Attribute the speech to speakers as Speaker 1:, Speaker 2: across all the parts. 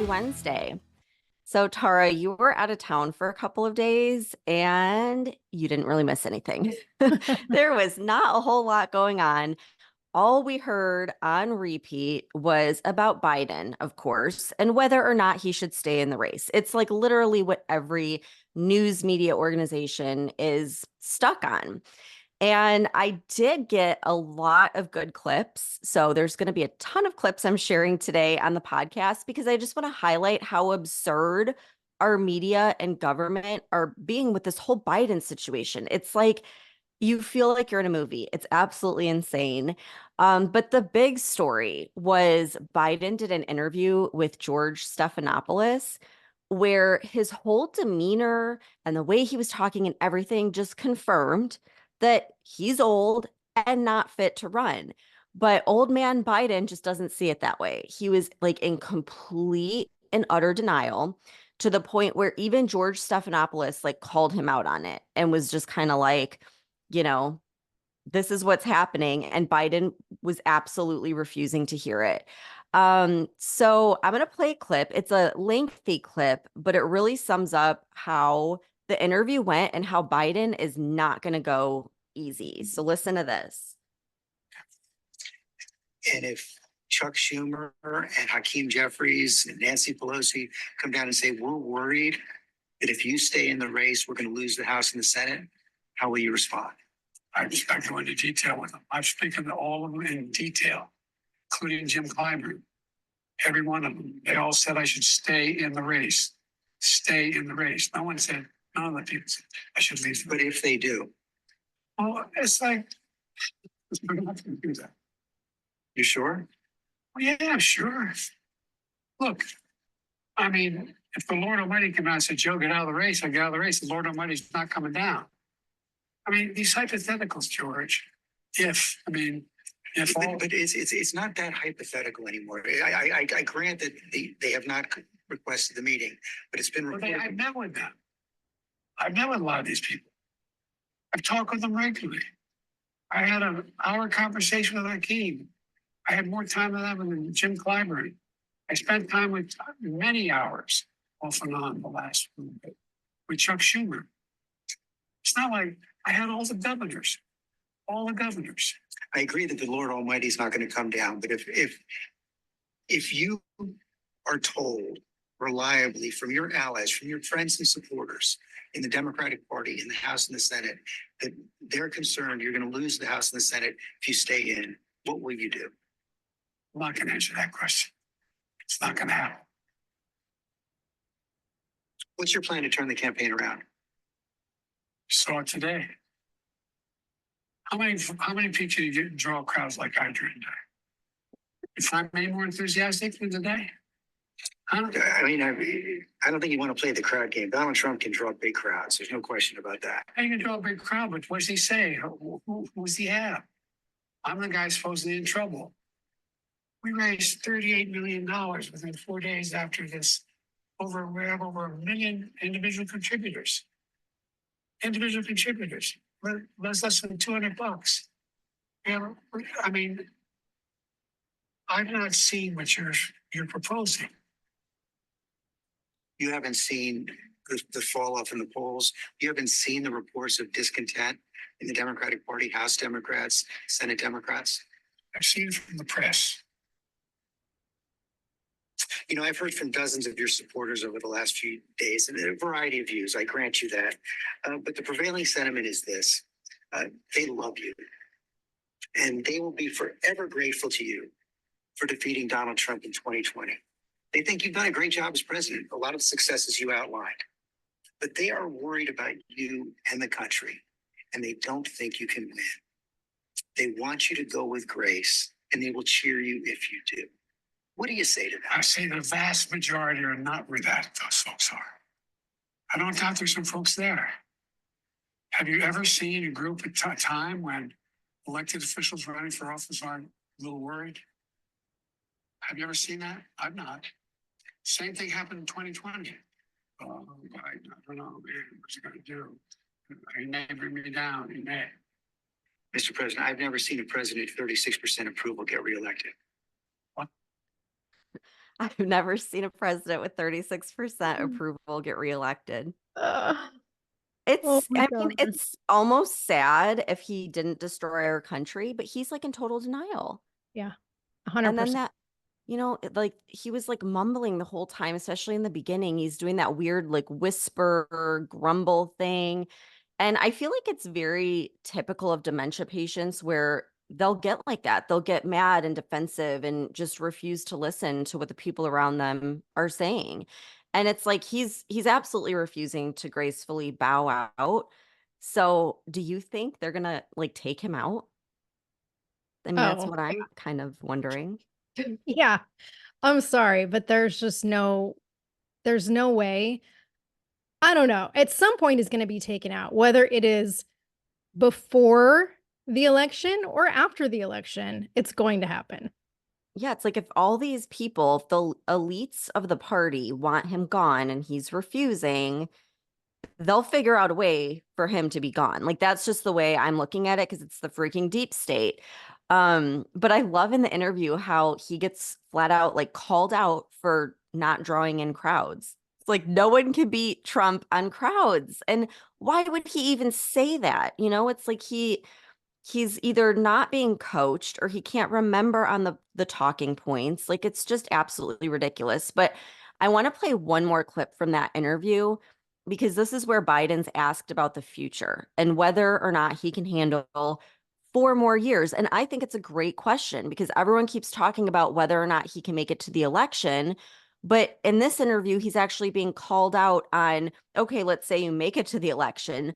Speaker 1: happy Wednesday. So, Tara, you were out of town for a couple of days and you didn't really miss anything. There was not a whole lot going on. All we heard on repeat was about Biden, of course, and whether or not he should stay in the race. It's like literally what every news media organization is stuck on. And I did get a lot of good clips. So there's going to be a ton of clips I'm sharing today on the podcast because I just want to highlight how absurd our media and government are being with this whole Biden situation. It's like you feel like you're in a movie. It's absolutely insane. But the big story was Biden did an interview with George Stephanopoulos where his whole demeanor and the way he was talking and everything just confirmed that he's old and not fit to run. But old man Biden just doesn't see it that way. He was like in complete and utter denial to the point where even George Stephanopoulos like called him out on it and was just kind of like, you know, this is what's happening. And Biden was absolutely refusing to hear it. So I'm going to play a clip. It's a lengthy clip, but it really sums up how the interview went and how Biden is not going to go easy. So listen to this.
Speaker 2: And if Chuck Schumer and Hakeem Jeffries and Nancy Pelosi come down and say, we're worried that if you stay in the race, we're going to lose the House and the Senate, how will you respond?
Speaker 3: I go into detail with them. I've spoken to all of them in detail, including Jim Clyburn. Every one of them. They all said I should stay in the race. Stay in the race. None of the people said I should leave.
Speaker 2: But if they do?
Speaker 3: Well, it's like, we're not going to do that.
Speaker 2: You sure?
Speaker 3: Well, yeah, sure. Look, I mean, if the Lord Almighty came out and said, Joe, get out of the race, I get out of the race, the Lord Almighty's not coming down. I mean, these hypotheticals, George, if
Speaker 2: it's not that hypothetical anymore. I grant that they have not requested the meeting, but it's been reported.
Speaker 3: I've met with them. I've met with a lot of these people. I've talked with them regularly. I had an hour conversation with Hakeem. I had more time with them than Jim Clyburn. I spent time with many hours off and on the last little bit with Chuck Schumer. It's not like I had all the governors.
Speaker 2: I agree that the Lord Almighty is not going to come down, but if you are told reliably from your allies, from your friends and supporters in the Democratic Party, in the House and the Senate, that they're concerned you're going to lose the House and the Senate if you stay in, what will you do?
Speaker 3: I'm not going to answer that question. It's not going to happen.
Speaker 2: What's your plan to turn the campaign around?
Speaker 3: Saw it today. How many people do you draw crowds like I drew today? You find me more enthusiastic than today?
Speaker 2: Huh? I mean, I don't think you want to play the crowd game. Donald Trump can draw big crowds. There's no question about that.
Speaker 3: How you can draw a big crowd, but what does he say? Who's he have? I'm the guy supposedly in trouble. We raised $38 million within 4 days after this. We have over 1 million individual contributors. That's less than $200. And I mean, I've not seen what you're proposing.
Speaker 2: You haven't seen the fall off in the polls. You haven't seen the reports of discontent in the Democratic Party, House Democrats, Senate Democrats.
Speaker 3: I've seen it from the press.
Speaker 2: You know, I've heard from dozens of your supporters over the last few days and a variety of views. I grant you that. But the prevailing sentiment is this. They love you. And they will be forever grateful to you for defeating Donald Trump in 2020. They think you've done a great job as president, a lot of the successes you outlined. But they are worried about you and the country, and they don't think you can win. They want you to go with grace, and they will cheer you if you do. What do you say to them?
Speaker 3: I say the vast majority are not where those folks are. I don't doubt there's some folks there. Have you ever seen a group at a time when elected officials running for office aren't a little worried? Have you ever seen that? I've not. Same thing happened in 2020. I don't know, man, what's he going to do? He may bring me down. He may.
Speaker 2: Mr. President, I've never seen a president 36% approval get reelected.
Speaker 1: I've never seen a president with 36% approval get reelected.
Speaker 4: Uh, oh my
Speaker 1: I mean,
Speaker 4: God.
Speaker 1: it's almost sad if he didn't destroy our country, but he's like in total denial.
Speaker 4: Yeah,
Speaker 1: And then
Speaker 4: 100%.
Speaker 1: that, like he was like mumbling the whole time, especially in the beginning. He's doing that weird like whisper grumble thing. And I feel like it's very typical of dementia patients where they'll get like that. They'll get mad and defensive and just refuse to listen to what the people around them are saying. And it's like he's absolutely refusing to gracefully bow out. So, do you think they're going to like take him out? I mean, that's
Speaker 4: Oh,
Speaker 1: what I'm kind of wondering.
Speaker 4: yeah. I'm sorry, but there's no way. I don't know. At some point is going to be taken out, whether it is before the election or after the election, it's going to happen.
Speaker 1: Yeah, it's like if all these people, if the elites of the party want him gone and he's refusing, they'll figure out a way for him to be gone. Like that's just the way I'm looking at it because it's the freaking deep state. But I love in the interview how he gets flat out like called out for not drawing in crowds. It's like no one can beat Trump on crowds. And why would he even say that? It's like he's either not being coached or he can't remember on the talking points. Like it's just absolutely ridiculous. But I want to play one more clip from that interview because this is where Biden's asked about the future and whether or not he can handle 4 more years. And I think it's a great question because everyone keeps talking about whether or not he can make it to the election. But in this interview, he's actually being called out on, okay, let's say you make it to the election,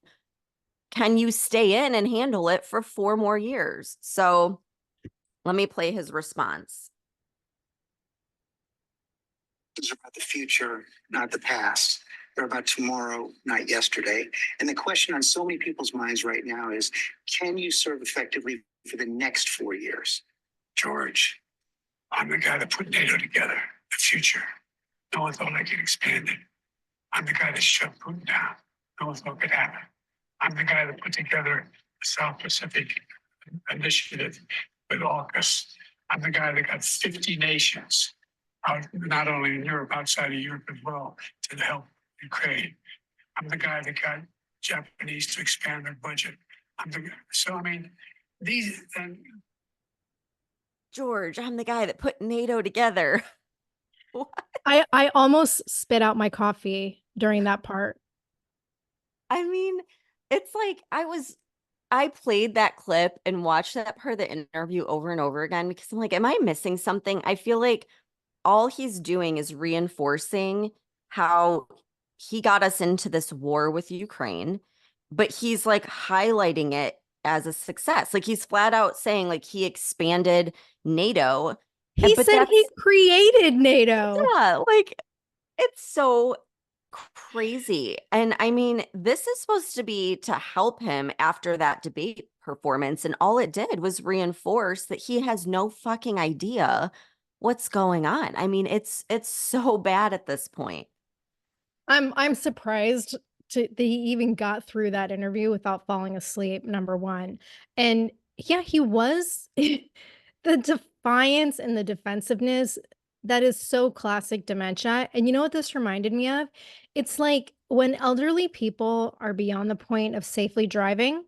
Speaker 1: can you stay in and handle it for 4 more years? So let me play his response.
Speaker 2: These are about the future, not the past. They're about tomorrow, not yesterday. And the question on so many people's minds right now is, can you serve effectively for the next 4 years?
Speaker 3: George, I'm the guy that put NATO together, the future. No one thought I could expand it. I'm the guy that shut Putin down. No one thought it could happen. I'm the guy that put together the South Pacific Initiative with AUKUS. I'm the guy that got 50 nations, not only in Europe, outside of Europe as well, to help Ukraine. I'm the guy that got Japanese to expand their budget. So I mean, these and
Speaker 1: George, I'm the guy that put NATO together. What?
Speaker 4: I almost spit out my coffee during that part.
Speaker 1: I mean, it's like I played that clip and watched that part of the interview over and over again because I'm like, am I missing something? I feel like all he's doing is reinforcing how he got us into this war with Ukraine, but he's like highlighting it as a success. Like he's flat out saying like he expanded NATO,
Speaker 4: He
Speaker 1: but
Speaker 4: said he
Speaker 1: that's
Speaker 4: created NATO.
Speaker 1: yeah, like it's so crazy. And I mean, this is supposed to be to help him after that debate performance. And all it did was reinforce that he has no fucking idea what's going on. I mean, it's so bad at this point.
Speaker 4: I'm surprised that he even got through that interview without falling asleep, number one. And yeah, he was the defiance and the defensiveness that is so classic dementia. And you know what this reminded me of? It's like when elderly people are beyond the point of safely driving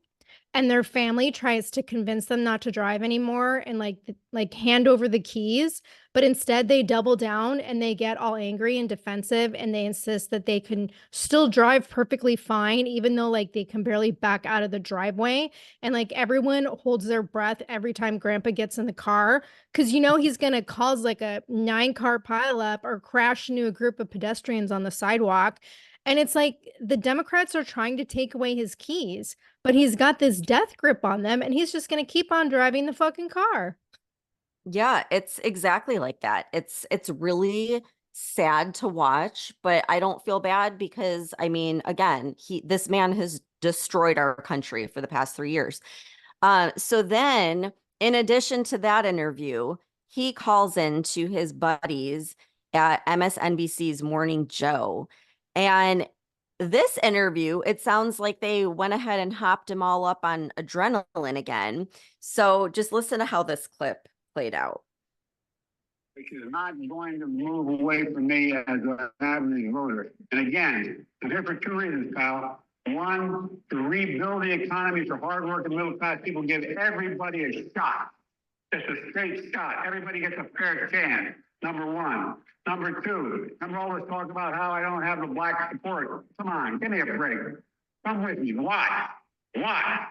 Speaker 4: and their family tries to convince them not to drive anymore and like hand over the keys, but instead they double down and they get all angry and defensive and they insist that they can still drive perfectly fine even though like they can barely back out of the driveway, and like everyone holds their breath every time grandpa gets in the car because he's going to cause like a 9 car pileup or crash into a group of pedestrians on the sidewalk. And it's like the Democrats are trying to take away his keys, but he's got this death grip on them and he's just going to keep on driving the fucking car.
Speaker 1: Yeah, it's exactly like that. It's really sad to watch, but I don't feel bad because I mean, again, this man has destroyed our country for the past 3 years. So then, in addition to that interview, he calls in to his buddies at MSNBC's Morning Joe. And this interview, it sounds like they went ahead and hopped him all up on adrenaline again. So just listen to how this clip played out.
Speaker 3: which is not going to move away from me as an average voter. And again, I'm here for two reasons, pal. One, to rebuild the economy for hardworking middle class people, give everybody a shot. Just a straight shot. Everybody gets a fair chance. Number one. Number two, remember all this talk about how I don't have the black support. Come on, give me a break. Come with me. Why? Why?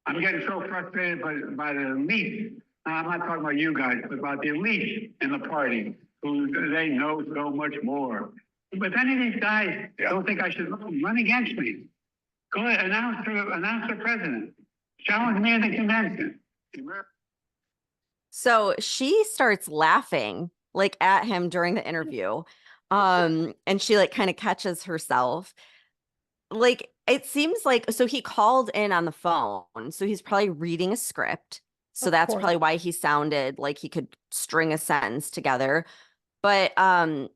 Speaker 3: I'm getting so frustrated by the elite. I'm not talking about you guys, but about the elite in the party who they know so much more. But if any of these guys don't think I should run against me, go ahead, announce the president. Challenge me in the convention.
Speaker 1: So she starts laughing like at him during the interview. And she like kind of catches herself. Like it seems like so he called in on the phone. So he's probably reading a script. So
Speaker 4: Of
Speaker 1: that's
Speaker 4: course.
Speaker 1: probably why he sounded like he could string a sentence together. But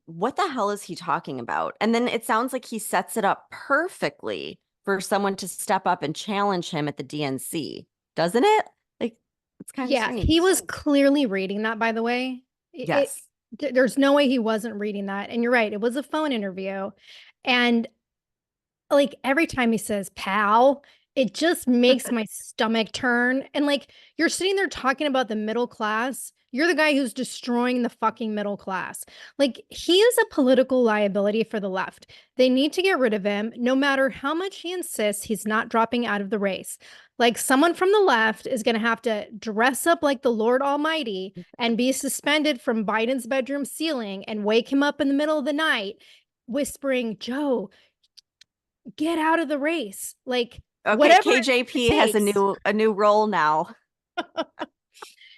Speaker 1: what the hell is he talking about? And then it sounds like he sets it up perfectly for someone to step up and challenge him at the DNC, doesn't it? Like it's kind of
Speaker 4: Yeah,
Speaker 1: strange.
Speaker 4: he was clearly reading that, by the way.
Speaker 1: Yes.
Speaker 4: There's no way he wasn't reading that. And you're right, it was a phone interview. And like every time he says pal, it just makes my stomach turn. And like you're sitting there talking about the middle class. You're the guy who's destroying the fucking middle class. Like he is a political liability for the left. They need to get rid of him no matter how much he insists he's not dropping out of the race. Like someone from the left is going to have to dress up like the Lord Almighty and be suspended from Biden's bedroom ceiling and wake him up in the middle of the night whispering, Joe, get out of the race. Like
Speaker 1: Okay,
Speaker 4: whatever
Speaker 1: KJP
Speaker 4: it
Speaker 1: has
Speaker 4: takes.
Speaker 1: a new role now.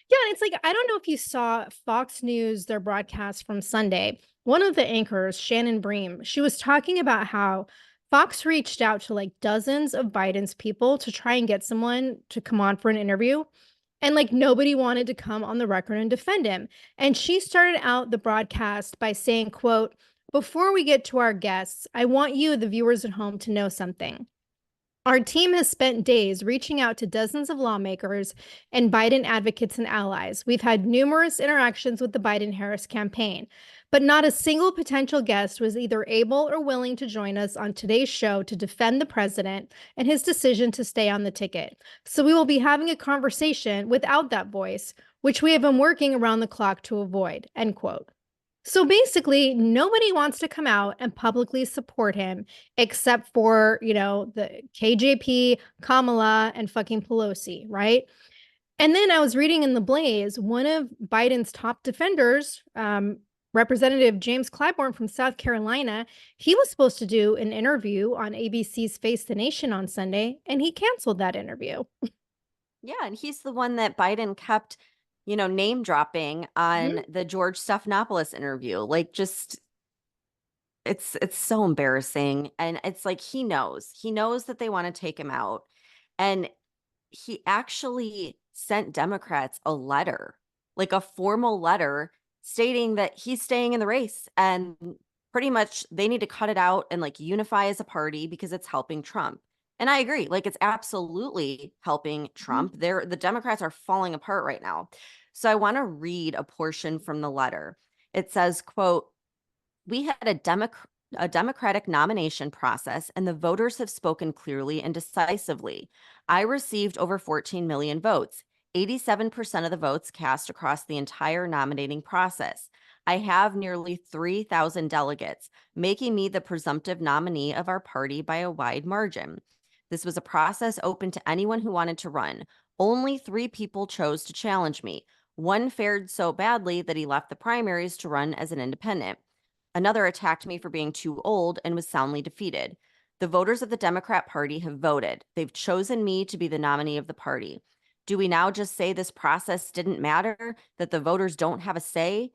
Speaker 4: Yeah, and it's like I don't know if you saw Fox News, their broadcast from Sunday. One of the anchors, Shannon Bream, she was talking about how Fox reached out to like dozens of Biden's people to try and get someone to come on for an interview. And like nobody wanted to come on the record and defend him. And she started out the broadcast by saying, quote, "Before we get to our guests, I want you, the viewers at home, to know something. Our team has spent days reaching out to dozens of lawmakers and Biden advocates and allies. We've had numerous interactions with the Biden Harris campaign, but not a single potential guest was either able or willing to join us on today's show to defend the president and his decision to stay on the ticket. So we will be having a conversation without that voice, which we have been working around the clock to avoid," end quote. So basically, nobody wants to come out and publicly support him except for, the KJP, Kamala, and fucking Pelosi, right? And then I was reading in The Blaze, one of Biden's top defenders, Representative James Clyburn from South Carolina, he was supposed to do an interview on ABC's Face the Nation on Sunday, and he canceled that interview.
Speaker 1: Yeah, and he's the one that Biden kept, name dropping on the George Stephanopoulos interview. Like just it's so embarrassing. And it's like he knows. He knows that they want to take him out. And he actually sent Democrats a letter, like a formal letter stating that he's staying in the race and pretty much they need to cut it out and like unify as a party because it's helping Trump. And I agree, like it's absolutely helping Trump. The Democrats are falling apart right now. So I want to read a portion from the letter. It says, quote, "We had a democratic nomination process and the voters have spoken clearly and decisively. I received over 14 million votes, 87% of the votes cast across the entire nominating process. I have nearly 3,000 delegates, making me the presumptive nominee of our party by a wide margin. This was a process open to anyone who wanted to run. Only 3 people chose to challenge me. One fared so badly that he left the primaries to run as an independent. Another attacked me for being too old and was soundly defeated. The voters of the Democrat Party have voted. They've chosen me to be the nominee of the party. Do we now just say this process didn't matter, that the voters don't have a say?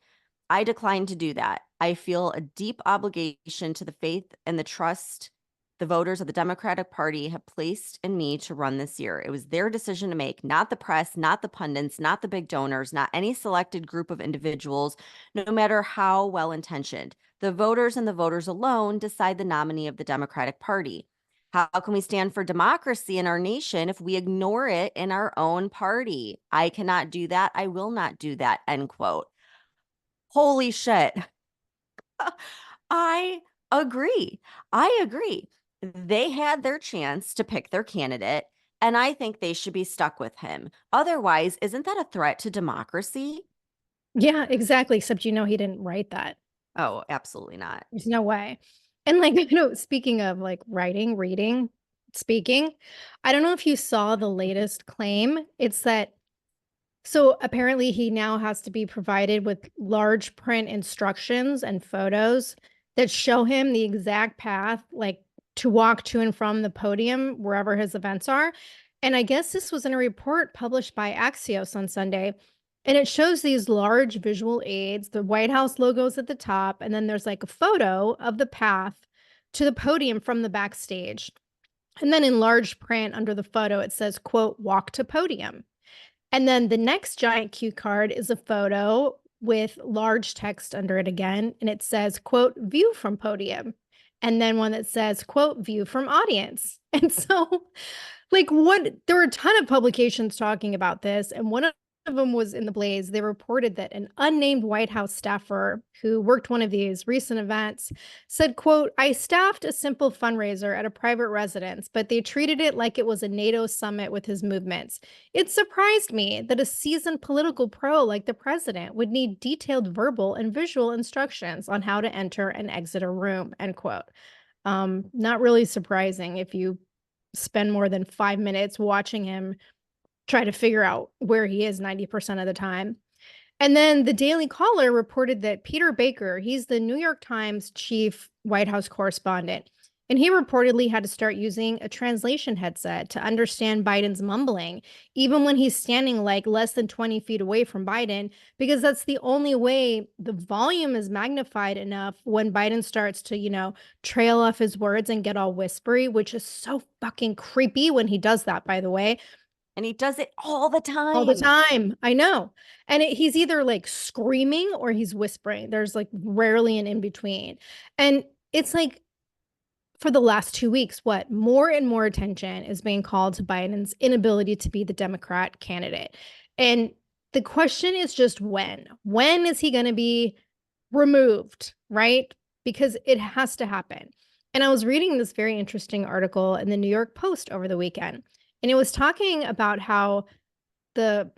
Speaker 1: I decline to do that. I feel a deep obligation to the faith and the trust the voters of the Democratic Party have placed in me to run this year. It was their decision to make, not the press, not the pundits, not the big donors, not any selected group of individuals, no matter how well-intentioned. The voters and the voters alone decide the nominee of the Democratic Party. How can we stand for democracy in our nation if we ignore it in our own party? I cannot do that. I will not do that," end quote. Holy shit. I agree. I agree. They had their chance to pick their candidate, and I think they should be stuck with him. Otherwise, isn't that a threat to democracy?
Speaker 4: Yeah, exactly. Except, he didn't write that.
Speaker 1: Oh, absolutely not.
Speaker 4: There's no way. And like, speaking of like writing, reading, speaking, I don't know if you saw the latest claim. It's that so apparently he now has to be provided with large print instructions and photos that show him the exact path, like to walk to and from the podium wherever his events are. And I guess this was in a report published by Axios on Sunday. And it shows these large visual aids, the White House logos at the top, and then there's like a photo of the path to the podium from the backstage. And then in large print under the photo, it says, quote, walk to podium. And then the next giant cue card is a photo with large text under it again, and it says, quote, view from podium. And then one that says, quote, view from audience. And so, like, there were a ton of publications talking about this, and one of them was in the Blaze. They reported that an unnamed White House staffer who worked one of these recent events said, quote, I staffed a simple fundraiser at a private residence, but they treated it like it was a NATO summit with his movements. It surprised me that a seasoned political pro like the president would need detailed verbal and visual instructions on how to enter and exit a room, end quote. Not really surprising if you spend more than 5 minutes watching him try to figure out where he is 90% of the time. And then the Daily Caller reported that Peter Baker, he's the New York Times chief White House correspondent, and he reportedly had to start using a translation headset to understand Biden's mumbling, even when he's standing like less than 20 feet away from Biden, because that's the only way the volume is magnified enough when Biden starts to, trail off his words and get all whispery, which is so fucking creepy when he does that, by the way.
Speaker 1: And he does it all the
Speaker 4: All the
Speaker 1: time.
Speaker 4: time. I know. And he's either like screaming or he's whispering. There's like rarely an in between. And it's like for the last 2 weeks, what more and more attention is being called to Biden's inability to be the Democrat candidate. And the question is just when? When is he going to be removed? Right? Because it has to happen. And I was reading this very interesting article in the New York Post over the weekend, and it was talking about how the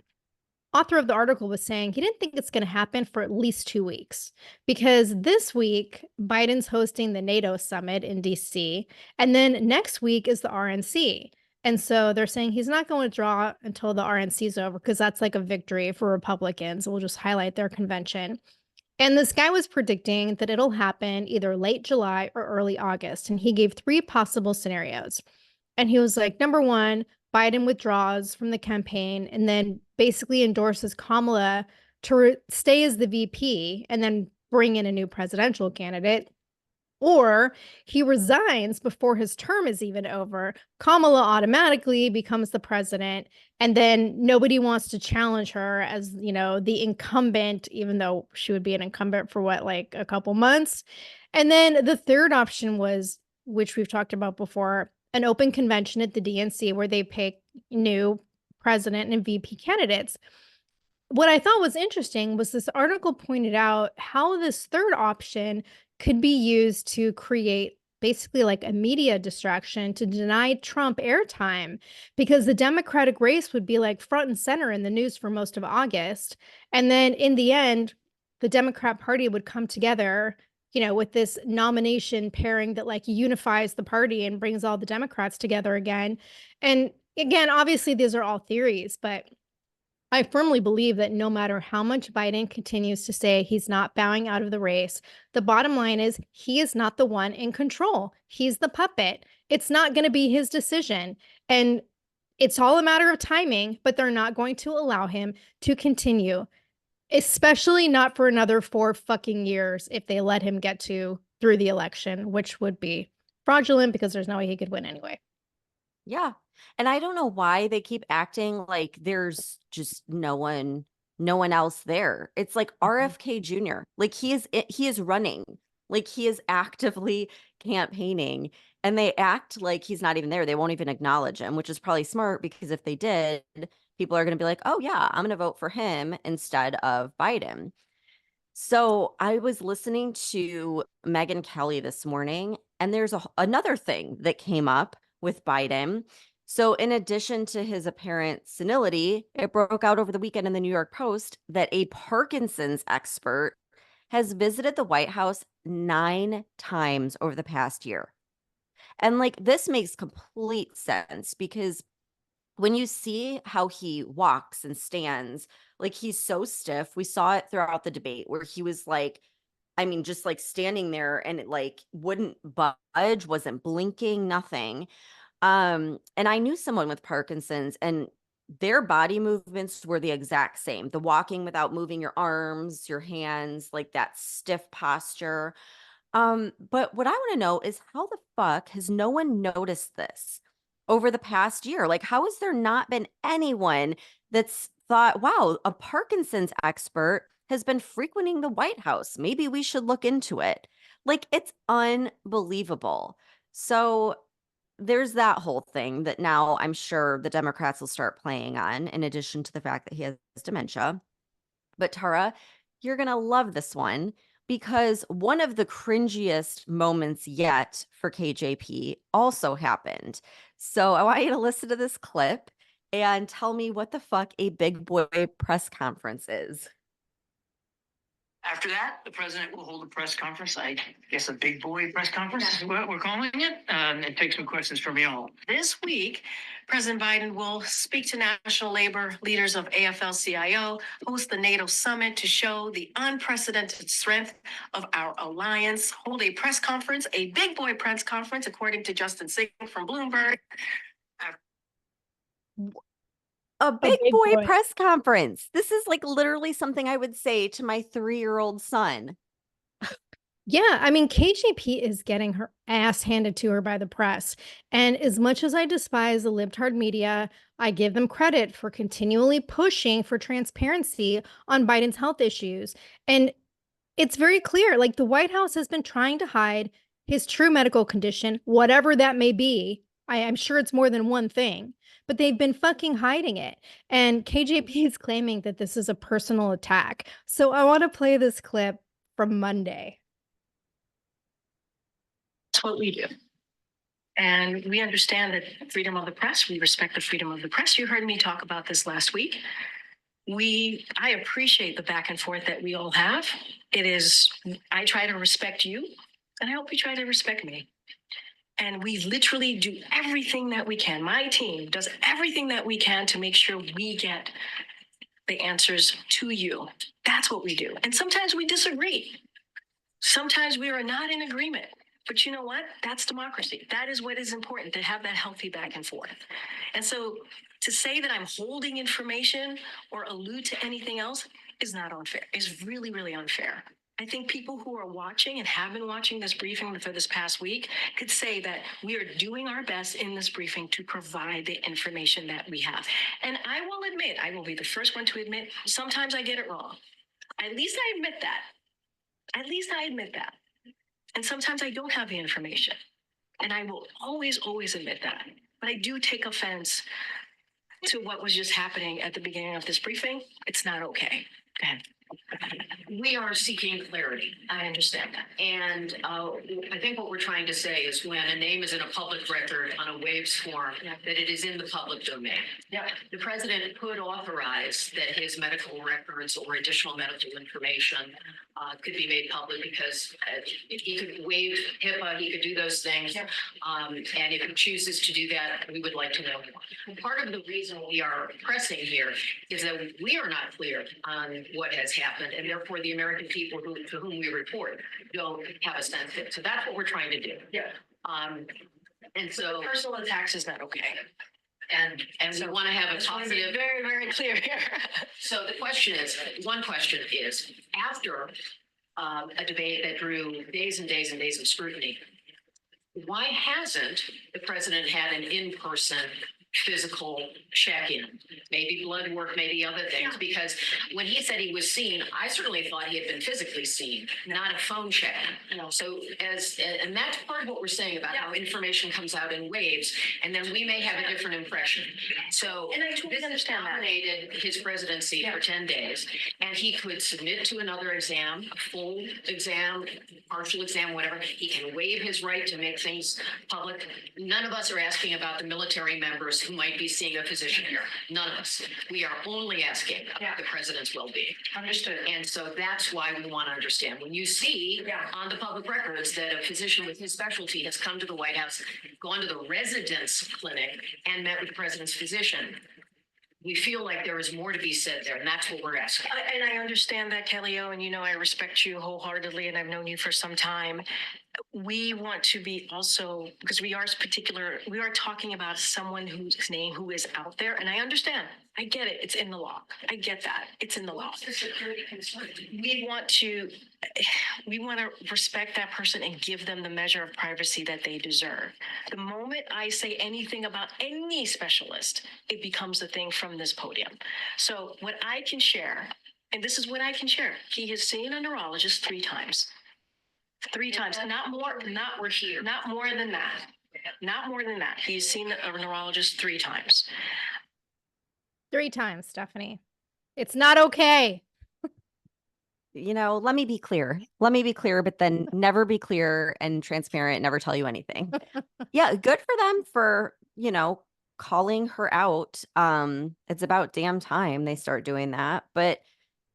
Speaker 4: author of the article was saying he didn't think it's going to happen for at least 2 weeks because this week Biden's hosting the NATO summit in DC, and then next week is the RNC. And so they're saying he's not going to draw until the RNC is over because that's like a victory for Republicans. We'll just highlight their convention. And this guy was predicting that it'll happen either late July or early August. And he gave 3 possible scenarios. And he was like, number one, Biden withdraws from the campaign and then basically endorses Kamala to stay as the VP and then bring in a new presidential candidate. Or he resigns before his term is even over. Kamala automatically becomes the president, and then nobody wants to challenge her as, the incumbent, even though she would be an incumbent for what, like a couple months. And then the third option was, which we've talked about before, an open convention at the DNC where they pick new president and VP candidates. What I thought was interesting was this article pointed out how this third option could be used to create basically like a media distraction to deny Trump airtime, because the Democratic race would be like front and center in the news for most of August. And then in the end, the Democrat Party would come together, with this nomination pairing that like unifies the party and brings all the Democrats together again. And again, obviously, these are all theories, but I firmly believe that no matter how much Biden continues to say he's not bowing out of the race, the bottom line is he is not the one in control. He's the puppet. It's not going to be his decision. And it's all a matter of timing, but they're not going to allow him to continue, especially not for another 4 fucking years if they let him get through the election, which would be fraudulent because there's no way he could win anyway.
Speaker 1: Yeah. And I don't know why they keep acting like there's just no one else there. It's like RFK Jr. Like he is running. Like he is actively campaigning, and they act like he's not even there. They won't even acknowledge him, which is probably smart because if they did, people are going to be like, "Oh yeah, I'm going to vote for him instead of Biden." So I was listening to Megyn Kelly this morning, and there's another thing that came up with Biden. So, in addition to his apparent senility, it broke out over the weekend in the New York Post that a Parkinson's expert has visited the White House 9 times over the past year. And like this makes complete sense because when you see how he walks and stands, like he's so stiff. We saw it throughout the debate where he was like, I mean, just like standing there and it like wouldn't budge, wasn't blinking, nothing. And I knew someone with Parkinson's and their body movements were the exact same. The walking without moving your arms, your hands, like that stiff posture. But what I want to know is how the fuck has no one noticed this over the past year? Like, how has there not been anyone that's thought, wow, a Parkinson's expert has been frequenting the White House. Maybe we should look into it. Like, it's unbelievable. So there's that whole thing that now I'm sure the Democrats will start playing on, in addition to the fact that he has dementia. But Tara, you're going to love this one because one of the cringiest moments yet for KJP also happened. So I want you to listen to this clip and tell me what the fuck a big boy press conference is.
Speaker 5: After that, the president will hold a press conference. I guess a big boy press conference is what we're calling it, and take some questions from y'all.
Speaker 6: This week, President Biden will speak to national labor leaders of AFL-CIO, host the NATO summit to show the unprecedented strength of our alliance, hold a press conference, a big boy press conference, according to Justin Sigmund from Bloomberg.
Speaker 1: A big
Speaker 4: big
Speaker 1: boy
Speaker 4: boy.
Speaker 1: press conference. This is like literally something I would say to my 3-year-old son.
Speaker 4: Yeah, I mean, KJP is getting her ass handed to her by the press. And as much as I despise the libtard media, I give them credit for continually pushing for transparency on Biden's health issues. And it's very clear, like the White House has been trying to hide his true medical condition, whatever that may be. I'm sure it's more than one thing, but they've been fucking hiding it. And KJP is claiming that this is a personal attack. So I want to play this clip from Monday.
Speaker 6: That's what we do. And we understand that freedom of the press, we respect the freedom of the press. You heard me talk about this last week. I appreciate the back and forth that we all have. I try to respect you, and I hope you try to respect me. And we literally do everything that we can. My team does everything that we can to make sure we get the answers to you. That's what we do. And sometimes we disagree. Sometimes we are not in agreement. But you know what? That's democracy. That is what is important, to have that healthy back and forth. And so to say that I'm holding information or allude to anything else is not unfair. It's really, really unfair. I think people who are watching and have been watching this briefing for this past week could say that we are doing our best in this briefing to provide the information that we have. And I will admit, I will be the first one to admit, sometimes I get it wrong. At least I admit that. At least I admit that. And sometimes I don't have the information. And I will always, always admit that. But I do take offense to what was just happening at the beginning of this briefing. It's not okay. Go ahead.
Speaker 5: We are seeking clarity.
Speaker 6: I understand that.
Speaker 5: And I think what we're trying to say is when a name is in a public record on a waves form, that it is in the public domain.
Speaker 6: Yeah.
Speaker 5: The president could authorize that his medical records or additional medical information could be made public because he could waive HIPAA, he could do those things.
Speaker 6: Yep.
Speaker 5: And if he chooses to do that, we would like to know more. Part of the reason we are pressing here is that we are not clear on what has happened, and therefore the American people to whom we report don't have a sense of it. So that's what we're trying to do.
Speaker 6: Yeah.
Speaker 5: And so
Speaker 6: Personal attacks is not okay.
Speaker 5: and we want to have a positive.
Speaker 6: Very, very clear here.
Speaker 5: So the question is, one question is, after a debate that drew days and days and days of scrutiny, why hasn't the president had an in-person physical check-in, maybe blood work, maybe other things, because when he said he was seen, I certainly thought he had been physically seen, not a phone check. So and that's part of what we're saying about how information comes out in waves, and then we may have a different impression. So
Speaker 6: And I totally understand that.
Speaker 5: dominated his presidency for 10 days, and he could submit to another exam, a full exam, partial exam, whatever. He can waive his right to make things public. None of us are asking about the military members who might be seeing a physician here. None of us. We are only asking about the president's well-being.
Speaker 6: Understood.
Speaker 5: And so that's why we want to understand. When you see on the public records that a physician with his specialty has come to the White House, gone to the residence clinic, and met with the president's physician, we feel like there is more to be said there, and that's what we're asking.
Speaker 6: And I understand that, Kelly O, and I respect you wholeheartedly, and I've known you for some time. We want to be also, because we are talking about someone whose name who is out there, and I understand. I get it. It's in the law. I get that. It's in the law.
Speaker 5: What's the security concern?
Speaker 6: We want to respect that person and give them the measure of privacy that they deserve. The moment I say anything about any specialist, it becomes a thing from this podium. So what I can share, and this is what I can share, he has seen a neurologist 3 times. 3 times, not more than that. Not more than that. He's seen a neurologist 3 times.
Speaker 4: 3 times, Stephanie. It's not okay.
Speaker 1: Let me be clear. But then never be clear and transparent, never tell you anything. Yeah, good for them for, calling her out. It's about damn time they start doing that. But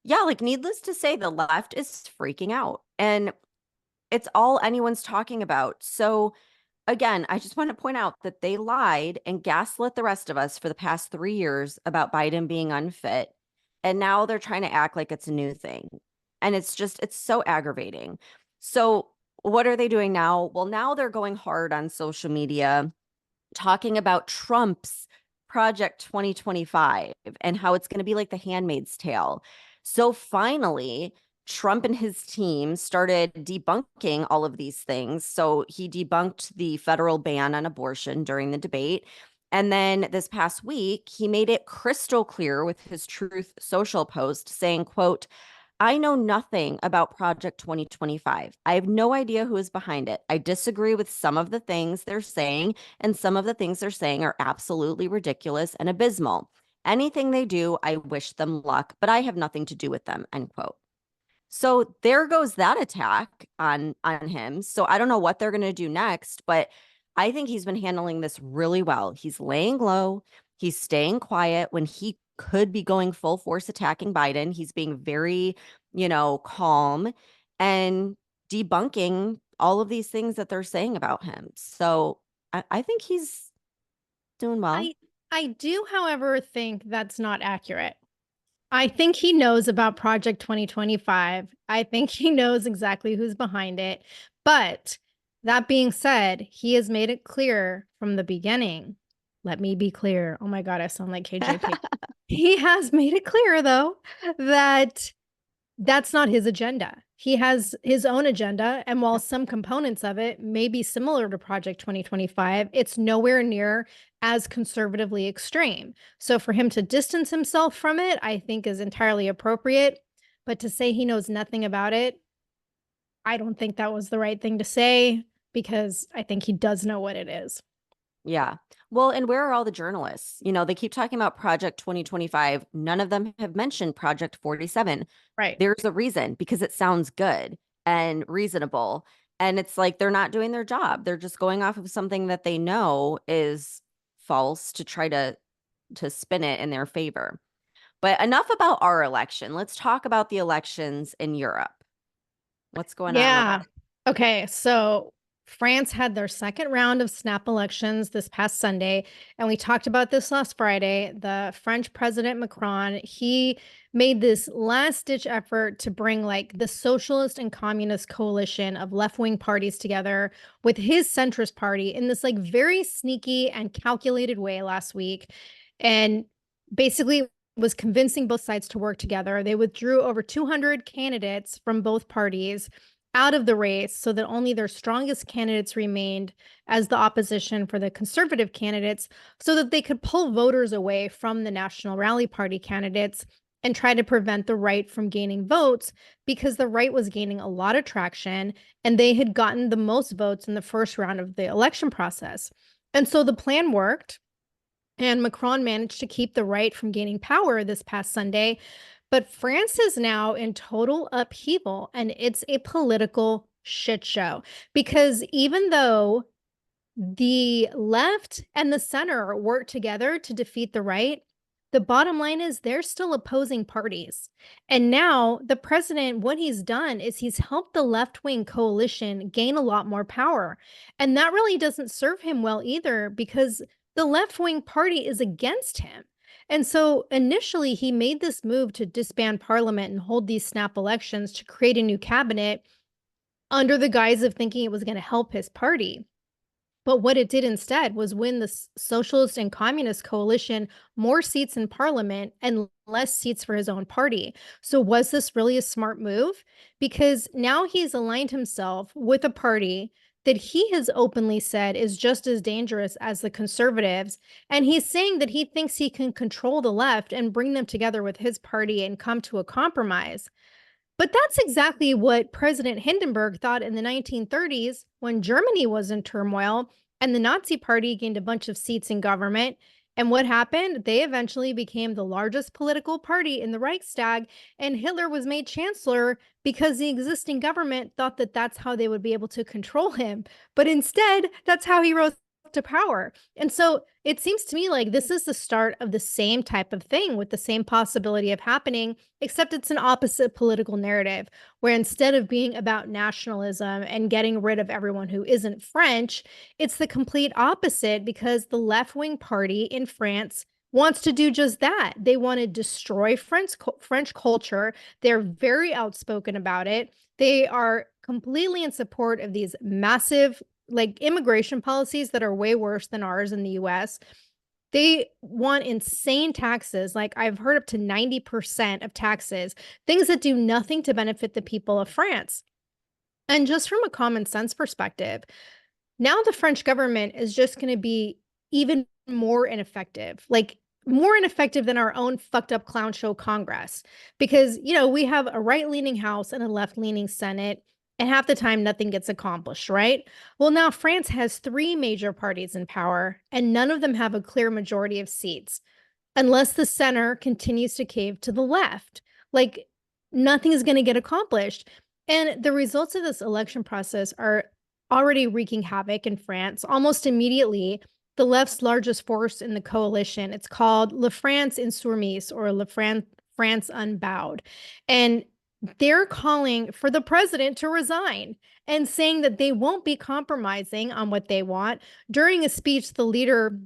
Speaker 1: yeah, needless to say, the left is freaking out. And it's all anyone's talking about. So again, I just want to point out that they lied and gaslit the rest of us for the past 3 years about Biden being unfit. And now they're trying to act like it's a new thing. And it's so aggravating. So what are they doing now? Well, now they're going hard on social media, talking about Trump's Project 2025 and how it's going to be like the Handmaid's Tale. So finally, Trump and his team started debunking all of these things. So he debunked the federal ban on abortion during the debate. And then this past week, he made it crystal clear with his Truth Social post saying, quote, "I know nothing about Project 2025. I have no idea who is behind it. I disagree with some of the things they're saying, and some of the things they're saying are absolutely ridiculous and abysmal. Anything they do, I wish them luck, but I have nothing to do with them," end quote. So there goes that attack on him. So I don't know what they're going to do next, but I think he's been handling this really well. He's laying low. He's staying quiet when he could be going full force attacking Biden. He's being very, calm and debunking all of these things that they're saying about him. So I think he's doing well.
Speaker 4: I do, however, think that's not accurate. I think he knows about Project 2025. I think he knows exactly who's behind it. But that being said, he has made it clear from the beginning. Let me be clear. Oh my God, I sound like KJP. He has made it clear, though, that that's not his agenda. He has his own agenda. And while some components of it may be similar to Project 2025, it's nowhere near as conservatively extreme. So for him to distance himself from it, I think is entirely appropriate. But to say he knows nothing about it, I don't think that was the right thing to say, because I think he does know what it is.
Speaker 1: Yeah. Well, and where are all the journalists? They keep talking about Project 2025. None of them have mentioned Project 47.
Speaker 4: Right.
Speaker 1: There's a reason, because it sounds good and reasonable. And it's like they're not doing their job. They're just going off of something that they know is false to try to spin it in their favor. But enough about our election. Let's talk about the elections in Europe. What's going on?
Speaker 4: Yeah. Okay. So France had their second round of snap elections this past Sunday, and we talked about this last Friday. The French President Macron, he made this last-ditch effort to bring the socialist and communist coalition of left-wing parties together with his centrist party in this very sneaky and calculated way last week, and basically was convincing both sides to work together. They withdrew over 200 candidates from both parties out of the race so that only their strongest candidates remained as the opposition for the conservative candidates so that they could pull voters away from the National Rally Party candidates and try to prevent the right from gaining votes because the right was gaining a lot of traction and they had gotten the most votes in the first round of the election process. And so the plan worked, and Macron managed to keep the right from gaining power this past Sunday. But France is now in total upheaval, and it's a political shit show because even though the left and the center work together to defeat the right, the bottom line is they're still opposing parties. And now the president, what he's done is he's helped the left-wing coalition gain a lot more power. And that really doesn't serve him well either because the left-wing party is against him. And so initially he made this move to disband parliament and hold these snap elections to create a new cabinet under the guise of thinking it was going to help his party. But what it did instead was win the Socialist and Communist coalition more seats in parliament and less seats for his own party. So was this really a smart move? Because now he's aligned himself with a party that he has openly said is just as dangerous as the conservatives. And he's saying that he thinks he can control the left and bring them together with his party and come to a compromise. But that's exactly what President Hindenburg thought in the 1930s when Germany was in turmoil and the Nazi Party gained a bunch of seats in government. And what happened? They eventually became the largest political party in the Reichstag, and Hitler was made chancellor because the existing government thought that that's how they would be able to control him. But instead, that's how he rose to power. And so it seems to me like this is the start of the same type of thing with the same possibility of happening, except it's an opposite political narrative where instead of being about nationalism and getting rid of everyone who isn't French, it's the complete opposite because the left-wing party in France wants to do just that. They want to destroy French culture. They're very outspoken about it. They are completely in support of these massive like immigration policies that are way worse than ours in the US. They want insane taxes. Like I've heard up to 90% of taxes, things that do nothing to benefit the people of France. And just from a common sense perspective, now the French government is just going to be even more ineffective, like more ineffective than our own fucked up clown show Congress. Because, you know, we have a right leaning House and a left leaning Senate. And half the time, nothing gets accomplished, right? Well, now France has three major parties in power, and none of them have a clear majority of seats, unless the center continues to cave to the left. Like, nothing is going to get accomplished. And the results of this election process are already wreaking havoc in France. Almost immediately, the left's largest force in the coalition, it's called La France Insoumise or France Unbowed. And they're calling for the president to resign and saying that they won't be compromising on what they want. During a speech, the leader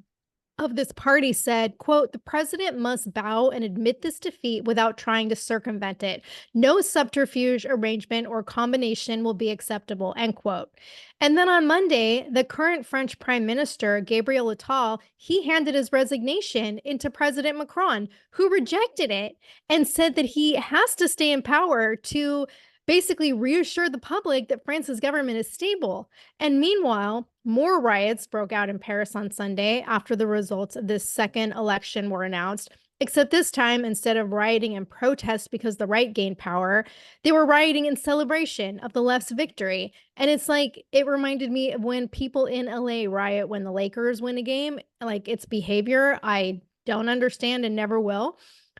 Speaker 4: of this party said, quote, "The president must bow and admit this defeat without trying to circumvent it. No subterfuge, arrangement, or combination will be acceptable," end quote. And then on Monday, the current French Prime Minister, Gabriel Attal, he handed his resignation into President Macron, who rejected it and said that he has to stay in power to basically reassure the public that France's government is stable. And meanwhile, more riots broke out in Paris on Sunday after the results of this second election were announced. Except this time, instead of rioting in protest because the right gained power, they were rioting in celebration of the left's victory. And it's like, it reminded me of when people in LA riot when the Lakers win a game. Like, it's behavior I don't understand and never will.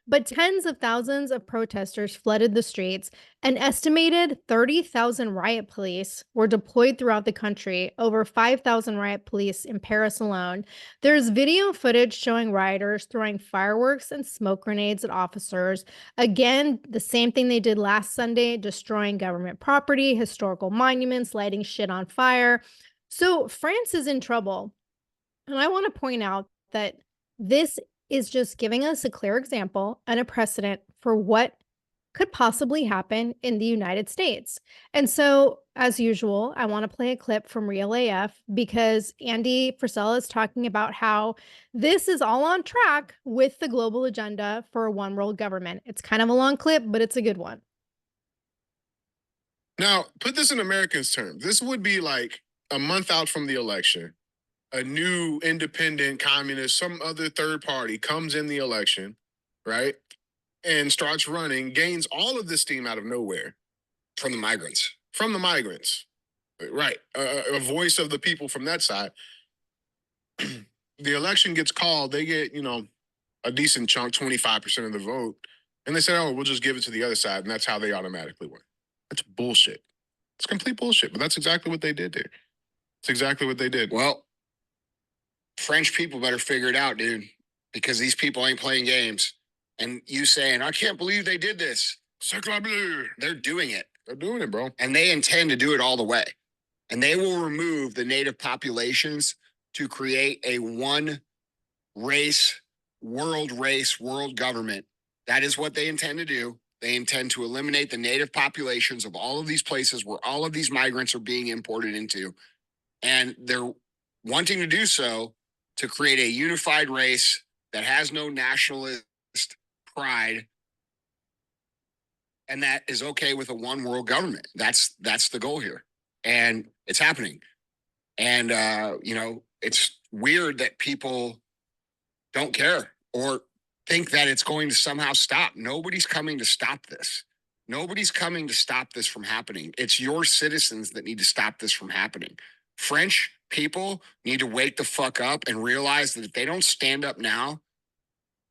Speaker 4: But tens of thousands of protesters flooded the streets. An estimated 30,000 riot police were deployed throughout the country, over 5,000 riot police in Paris alone. There's video footage showing rioters throwing fireworks and smoke grenades at officers. Again, the same thing they did last Sunday, destroying government property, historical monuments, lighting shit on fire. So France is in trouble. And I want to point out that this is just giving us a clear example and a precedent for what could possibly happen in the United States. And so, as usual, I want to play a clip from Real AF because Andy Frisella is talking about how this is all on track with the global agenda for a one world government. It's kind of a long clip, but it's a good one.
Speaker 7: Now, put this in Americans' terms. This would be like a month out from the election. A new independent communist, some other third party comes in the election, right? And starts running, gains all of this steam out of nowhere.
Speaker 8: From the migrants.
Speaker 7: From the migrants, right? A voice of the people from that side. The election gets called, they get, a decent chunk, 25% of the vote. And they say, oh, we'll just give it to the other side. And that's how they automatically win. That's bullshit. It's complete bullshit, but that's exactly what they did there. It's exactly what they did.
Speaker 8: Well, French people better figure it out, dude, because these people ain't playing games. And you saying, I can't believe they did this. They're doing it.
Speaker 7: They're doing it, bro.
Speaker 8: And they intend to do it all the way. And they will remove the native populations to create a one race, world government. That is what they intend to do. They intend to eliminate the native populations of all of these places where all of these migrants are being imported into. And they're wanting to do so to create a unified race that has no nationalist pride and that is okay with a one world government. That's the goal here. And it's happening. And, it's weird that people don't care or think that it's going to somehow stop. Nobody's coming to stop this. Nobody's coming to stop this from happening. It's your citizens that need to stop this from happening. French people need to wake the fuck up and realize that if they don't stand up now,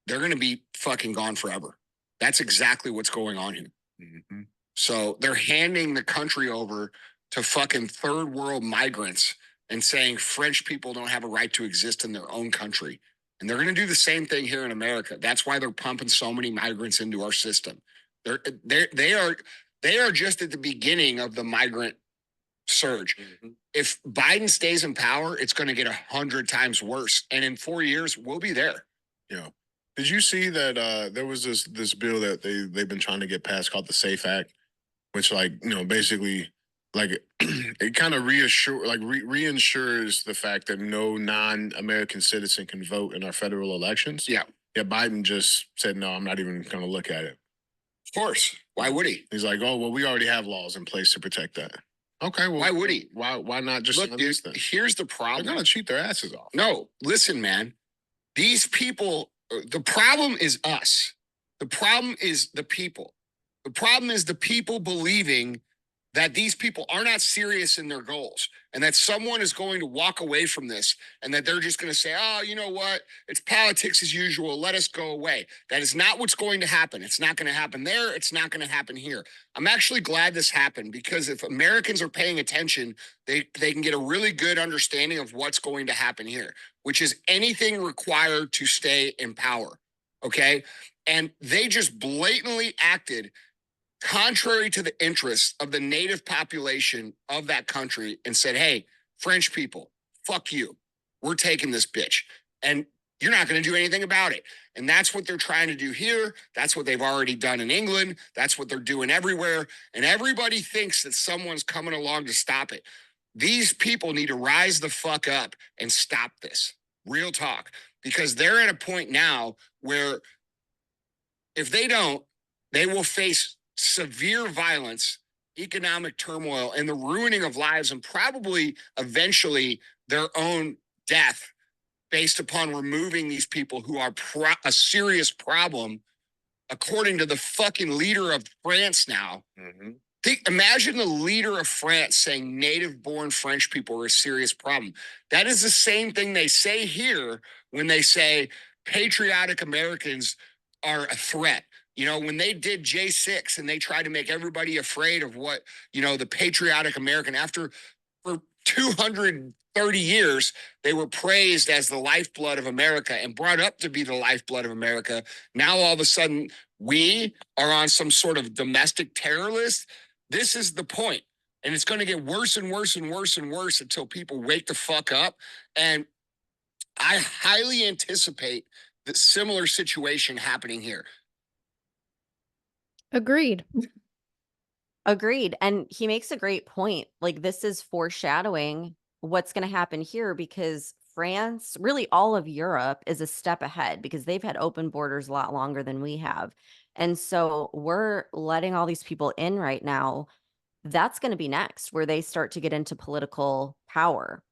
Speaker 8: they're going to be fucking gone forever. That's exactly what's going on here.
Speaker 7: Mm-hmm.
Speaker 8: So they're handing the country over to fucking third world migrants and saying French people don't have a right to exist in their own country. And they're going to do the same thing here in America. That's why they're pumping so many migrants into our system. They are just at the beginning of the migrant surge.
Speaker 7: Mm-hmm.
Speaker 8: If Biden stays in power, it's going to get 100 times worse. And in 4 years, we'll be there.
Speaker 7: Yeah. Did you see that there was this bill that they've been trying to get passed called the SAFE Act, which basically it kind of reinsures the fact that no non-American citizen can vote in our federal elections.
Speaker 8: Yeah.
Speaker 7: Yeah, Biden just said, no, I'm not even going to look at it.
Speaker 8: Of course. Why would he?
Speaker 7: He's like, oh, well, we already have laws in place to protect that. Okay, well,
Speaker 8: why would he?
Speaker 7: Why not just
Speaker 8: look, dude? Here's the problem.
Speaker 7: They're gonna cheat their asses off.
Speaker 8: No, listen, man. These people. The problem is us. The problem is the people. The problem is the people believing that these people are not serious in their goals and that someone is going to walk away from this and that they're just going to say, oh, you know what? It's politics as usual. Let us go away. That is not what's going to happen. It's not going to happen there. It's not going to happen here. I'm actually glad this happened because if Americans are paying attention, they can get a really good understanding of what's going to happen here, which is anything required to stay in power. Okay. And they just blatantly acted contrary to the interests of the native population of that country and said, hey, French people, fuck you. We're taking this bitch. And you're not going to do anything about it. And that's what they're trying to do here. That's what they've already done in England. That's what they're doing everywhere. And everybody thinks that someone's coming along to stop it. These people need to rise the fuck up and stop this. Real talk. Because they're at a point now where if they don't, they will face severe violence, economic turmoil, and the ruining of lives, and probably eventually their own death based upon removing these people who are a serious problem, according to the fucking leader of France now.
Speaker 7: Mm-hmm.
Speaker 8: Imagine the leader of France saying native-born French people are a serious problem. That is the same thing they say here when they say patriotic Americans are a threat. When they did J6 and they tried to make everybody afraid of what, the patriotic American, for 230 years, they were praised as the lifeblood of America and brought up to be the lifeblood of America. Now, all of a sudden, we are on some sort of domestic terror list. This is the point. And it's going to get worse and worse and worse and worse until people wake the fuck up. And I highly anticipate the similar situation happening here.
Speaker 4: Agreed.
Speaker 1: Agreed. And he makes a great point. Like, this is foreshadowing what's going to happen here because France, really all of Europe, is a step ahead because they've had open borders a lot longer than we have. And so we're letting all these people in right now that's going to be next, where they start to get into political power.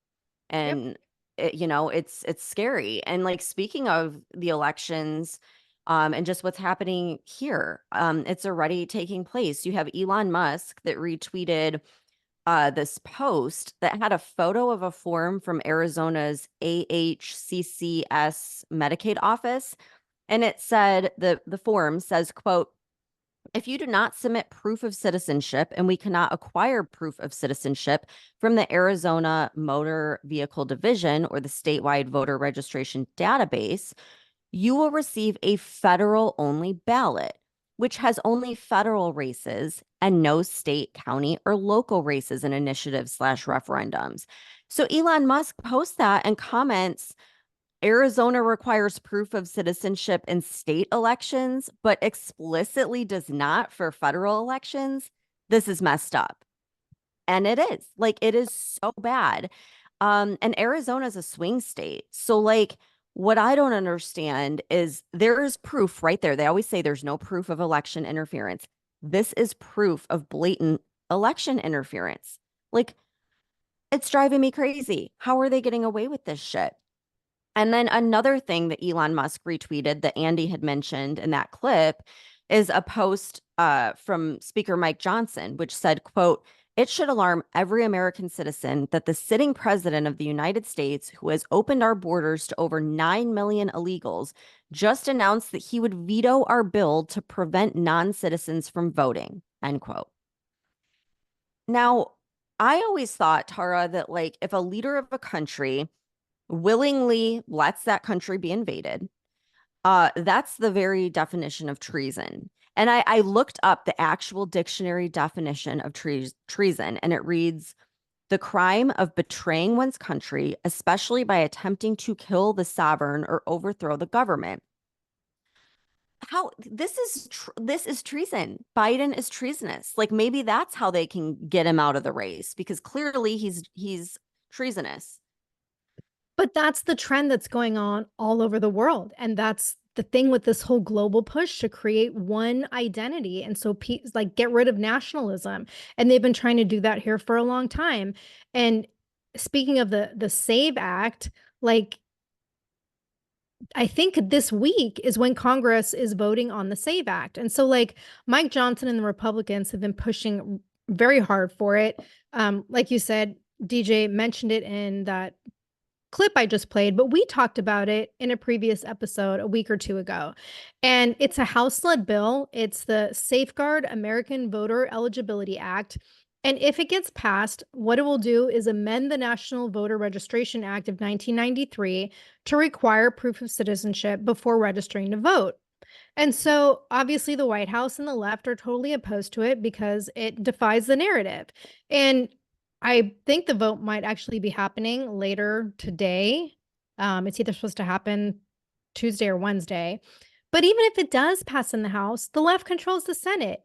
Speaker 1: And it's scary. And like, speaking of the elections, and just what's happening here, it's already taking place. You have Elon Musk that retweeted this post that had a photo of a form from Arizona's AHCCS Medicaid office. And it said, the form says, quote, if you do not submit proof of citizenship, and we cannot acquire proof of citizenship from the Arizona Motor Vehicle Division or the statewide voter registration database, you will receive a federal only ballot, which has only federal races and no state, county, or local races and initiatives/referendums. So Elon Musk posts that and comments, Arizona requires proof of citizenship in state elections, but explicitly does not for federal elections. This is messed up. And it is. Like, it is so bad. And Arizona is a swing state. So, like, what I don't understand is there is proof right there. They always say there's no proof of election interference. This is proof of blatant election interference. Like, it's driving me crazy. How are they getting away with this shit? And then another thing that Elon Musk retweeted that Andy had mentioned in that clip is a post from Speaker Mike Johnson, which said, quote, it should alarm every American citizen that the sitting president of the United States, who has opened our borders to over 9 million illegals, just announced that he would veto our bill to prevent non-citizens from voting, end quote. Now, I always thought, Tara, that like, if a leader of a country willingly lets that country be invaded, that's the very definition of treason. And I looked up the actual dictionary definition of treason, and it reads, the crime of betraying one's country, especially by attempting to kill the sovereign or overthrow the government. How this is treason. Biden is treasonous. Like, maybe that's how they can get him out of the race, because clearly he's treasonous.
Speaker 4: But that's the trend that's going on all over the world. And that's the thing with this whole global push to create one identity. And so like, get rid of nationalism. And they've been trying to do that here for a long time. And speaking of the SAVE Act, like, I think this week is when Congress is voting on the SAVE Act. And so like, Mike Johnson and the Republicans have been pushing very hard for it. Like you said, DJ mentioned it in that clip I just played, but we talked about it in a previous episode a week or two ago. And it's a House-led bill. It's the Safeguard American Voter Eligibility Act. And if it gets passed, what it will do is amend the National Voter Registration Act of 1993 to require proof of citizenship before registering to vote. And so obviously the White House and the left are totally opposed to it because it defies the narrative. And I think the vote might actually be happening later today. It's either supposed to happen Tuesday or Wednesday. But even if it does pass in the House, the left controls the Senate.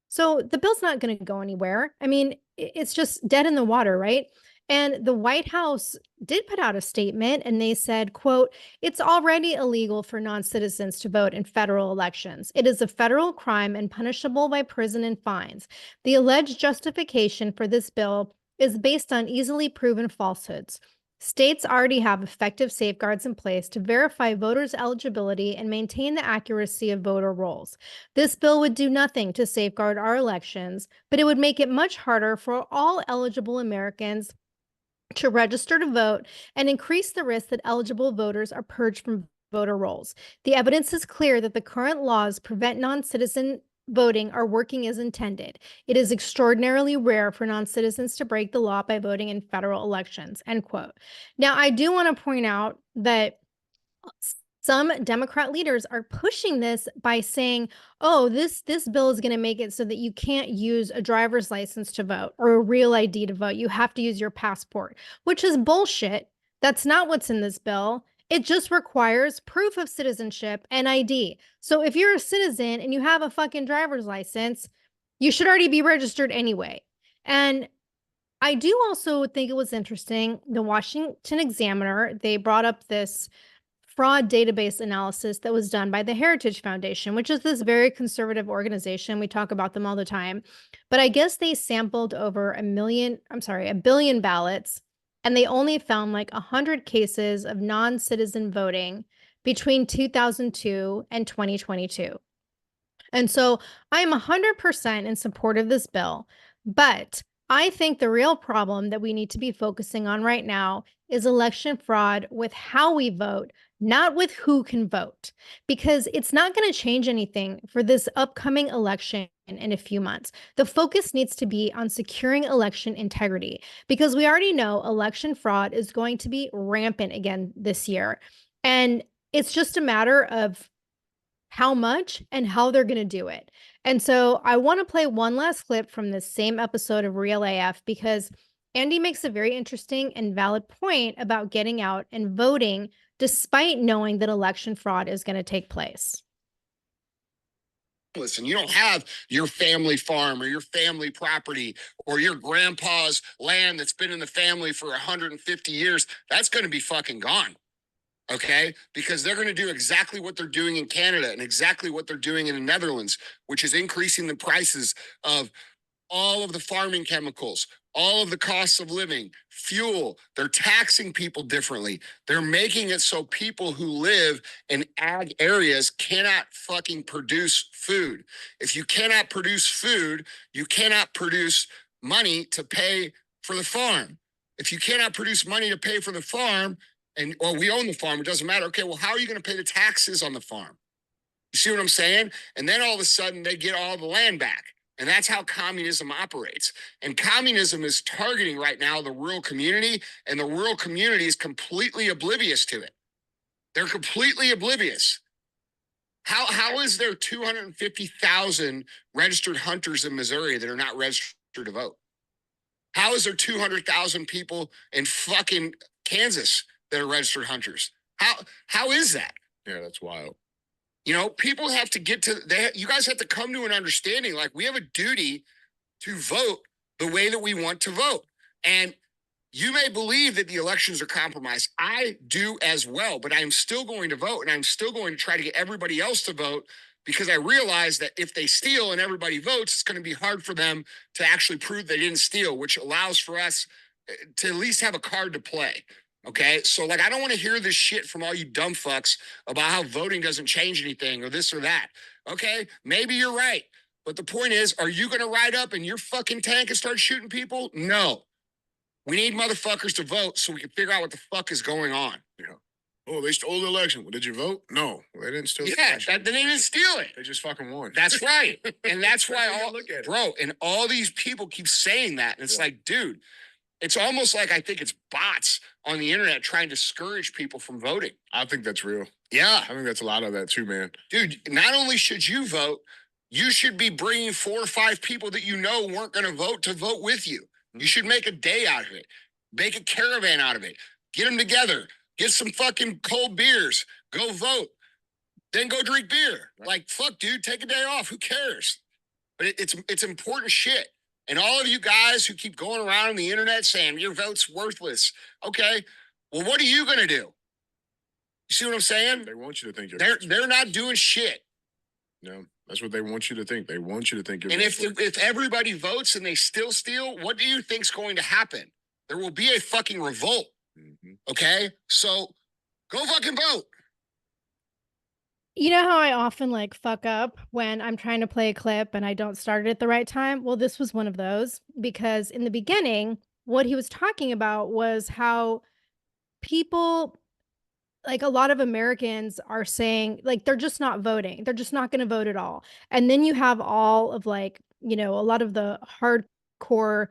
Speaker 4: So the bill's not going to go anywhere. I mean, it's just dead in the water, right? And the White House did put out a statement, and they said, quote, it's already illegal for non-citizens to vote in federal elections. It is a federal crime and punishable by prison and fines. The alleged justification for this bill is based on easily proven falsehoods. States already have effective safeguards in place to verify voters' eligibility and maintain the accuracy of voter rolls. This bill would do nothing to safeguard our elections, but it would make it much harder for all eligible Americans to register to vote and increase the risk that eligible voters are purged from voter rolls. The evidence is clear that the current laws prevent non-citizen voting are working as intended. It is extraordinarily rare for non-citizens to break the law by voting in federal elections, end quote. Now, I do want to point out that some Democrat leaders are pushing this by saying, oh, this bill is going to make it so that you can't use a driver's license to vote or a real ID to vote. You have to use your passport, which is bullshit. That's not what's in this bill. It just requires proof of citizenship and ID. So if you're a citizen and you have a fucking driver's license, you should already be registered anyway. And I do also think it was interesting, the Washington Examiner, they brought up this fraud database analysis that was done by the Heritage Foundation, which is this very conservative organization. We talk about them all the time. But I guess they sampled over a billion ballots, and they only found like 100 cases of non-citizen voting between 2002 and 2022. And so I'm 100% in support of this bill, but I think the real problem that we need to be focusing on right now is election fraud with how we vote, not with who can vote, because it's not going to change anything for this upcoming election in a few months. The focus needs to be on securing election integrity, because we already know election fraud is going to be rampant again this year. And it's just a matter of how much and how they're going to do it. And so I want to play one last clip from this same episode of Real AF, because Andy makes a very interesting and valid point about getting out and voting despite knowing that election fraud is going to take place.
Speaker 8: Listen, you don't have your family farm or your family property or your grandpa's land that's been in the family for 150 years. That's going to be fucking gone. Okay, because they're going to do exactly what they're doing in Canada and exactly what they're doing in the Netherlands, which is increasing the prices of all of the farming chemicals, all of the costs of living, fuel. They're taxing people differently. They're making it so people who live in ag areas cannot fucking produce food. If you cannot produce food, you cannot produce money to pay for the farm. If you cannot produce money to pay for the farm, or we own the farm, it doesn't matter. Okay, well, how are you going to pay the taxes on the farm? You see what I'm saying? And then all of a sudden they get all the land back. And that's how communism operates. And communism is targeting right now the rural community, and the rural community is completely oblivious to it. They're completely oblivious. How is there 250,000 registered hunters in Missouri that are not registered to vote? How is there 200,000 people in fucking Kansas that are registered hunters? How is that?
Speaker 7: Yeah, that's wild.
Speaker 8: You know, people have to get to you guys have to come to an understanding. Like, we have a duty to vote the way that we want to vote. And you may believe that the elections are compromised. I do as well, but I'm still going to vote, and I'm still going to try to get everybody else to vote, because I realize that if they steal and everybody votes, it's going to be hard for them to actually prove they didn't steal, which allows for us to at least have a card to play. Okay, so like, I don't want to hear this shit from all you dumb fucks about how voting doesn't change anything or this or that. Okay, maybe you're right. But the point is, are you going to ride up in your fucking tank and start shooting people? No. We need motherfuckers to vote so we can figure out what the fuck is going on.
Speaker 7: Yeah. Oh, they stole the election. Well, did you vote? No, they didn't steal the election.
Speaker 8: They didn't steal it.
Speaker 7: They just fucking won.
Speaker 8: That's right. And that's why
Speaker 7: and
Speaker 8: all these people keep saying that. And it's like, dude, it's almost like I think it's bots on the internet trying to discourage people from voting.
Speaker 7: I think that's real.
Speaker 8: Yeah.
Speaker 7: I think that's a lot of that too, man.
Speaker 8: Dude, not only should you vote, you should be bringing 4 or 5 people that you know weren't going to vote with you. You should make a day out of it. Make a caravan out of it. Get them together. Get some fucking cold beers. Go vote. Then go drink beer.
Speaker 7: Right.
Speaker 8: Like, fuck, dude, take a day off. Who cares? But it's important shit. And all of you guys who keep going around on the internet saying your vote's worthless. Okay, well, what are you going to do? You see what I'm saying?
Speaker 7: They want you to think
Speaker 8: they're not doing shit.
Speaker 7: No, that's what they want you to think. They want you to think you're.
Speaker 8: And if everybody votes and they still steal, what do you think's going to happen? There will be a fucking revolt.
Speaker 7: Mm-hmm.
Speaker 8: Okay, so go fucking vote.
Speaker 4: You know how I often like fuck up when I'm trying to play a clip and I don't start it at the right time? Well, this was one of those, because in the beginning, what he was talking about was how people, like a lot of Americans, are saying like they're just not voting. They're just not going to vote at all. And then you have all of like, you know, a lot of the hardcore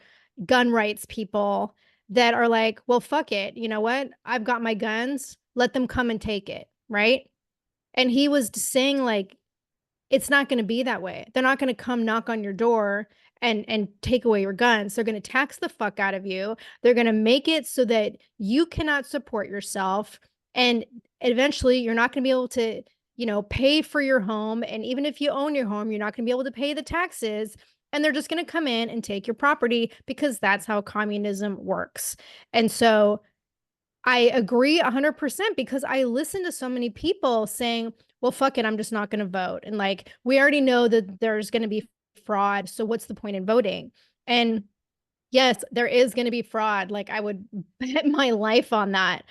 Speaker 4: gun rights people that are like, well, fuck it. You know what? I've got my guns. Let them come and take it. Right. And he was saying like, it's not going to be that way. They're not going to come knock on your door and take away your guns. They're going to tax the fuck out of you. They're going to make it so that you cannot support yourself. And eventually you're not going to be able to, you know, pay for your home. And even if you own your home, you're not going to be able to pay the taxes. And they're just going to come in and take your property, because that's how communism works. And so I agree 100% because I listen to so many people saying, well, fuck it, I'm just not going to vote. And like, we already know that there's going to be fraud. So what's the point in voting? And yes, there is going to be fraud. Like, I would bet my life on that,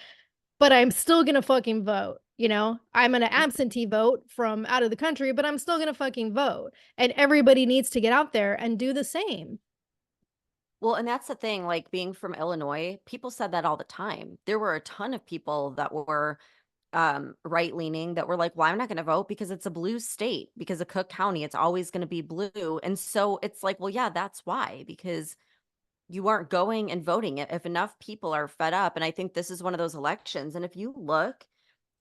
Speaker 4: but I'm still going to fucking vote. I'm going to absentee vote from out of the country, but I'm still going to fucking vote. And everybody needs to get out there and do the same.
Speaker 1: Well, and that's the thing, like being from Illinois, people said that all the time. There were a ton of people that were right leaning that were like, well, I'm not going to vote because it's a blue state, because of Cook County, it's always going to be blue. And so it's like, well, yeah, that's why, because you aren't going and voting. If enough people are fed up, and I think this is one of those elections. And if you look,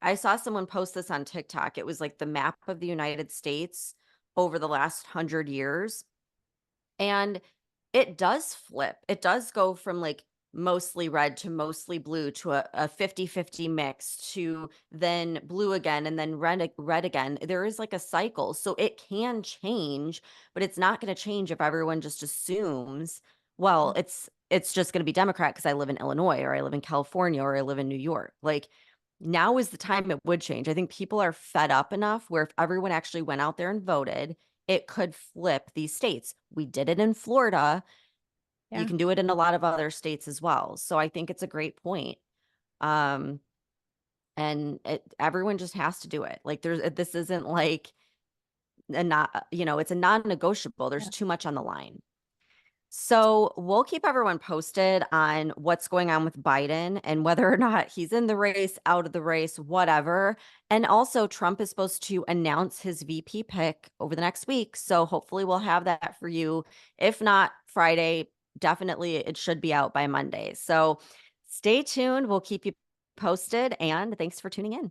Speaker 1: I saw someone post this on TikTok. It was like the map of the United States over the last 100 years. And it does flip. It does go from like mostly red to mostly blue to a 50-50 mix to then blue again and then red again. There is like a cycle. So it can change, but it's not going to change if everyone just assumes, well, it's just going to be Democrat because I live in Illinois or I live in California or I live in New York. Like now is the time it would change. I think people are fed up enough where if everyone actually went out there and voted, it could flip these states. We did it in Florida. You
Speaker 4: Yeah.
Speaker 1: can do it in a lot of other states as well. So I think it's a great point. And everyone just has to do it. Like this isn't like it's a non-negotiable. There's
Speaker 4: Yeah.
Speaker 1: too much on the line. So we'll keep everyone posted on what's going on with Biden and whether or not he's in the race, out of the race, whatever. And also, Trump is supposed to announce his VP pick over the next week. So hopefully we'll have that for you. If not Friday, definitely it should be out by Monday. So stay tuned. We'll keep you posted. And thanks for tuning in.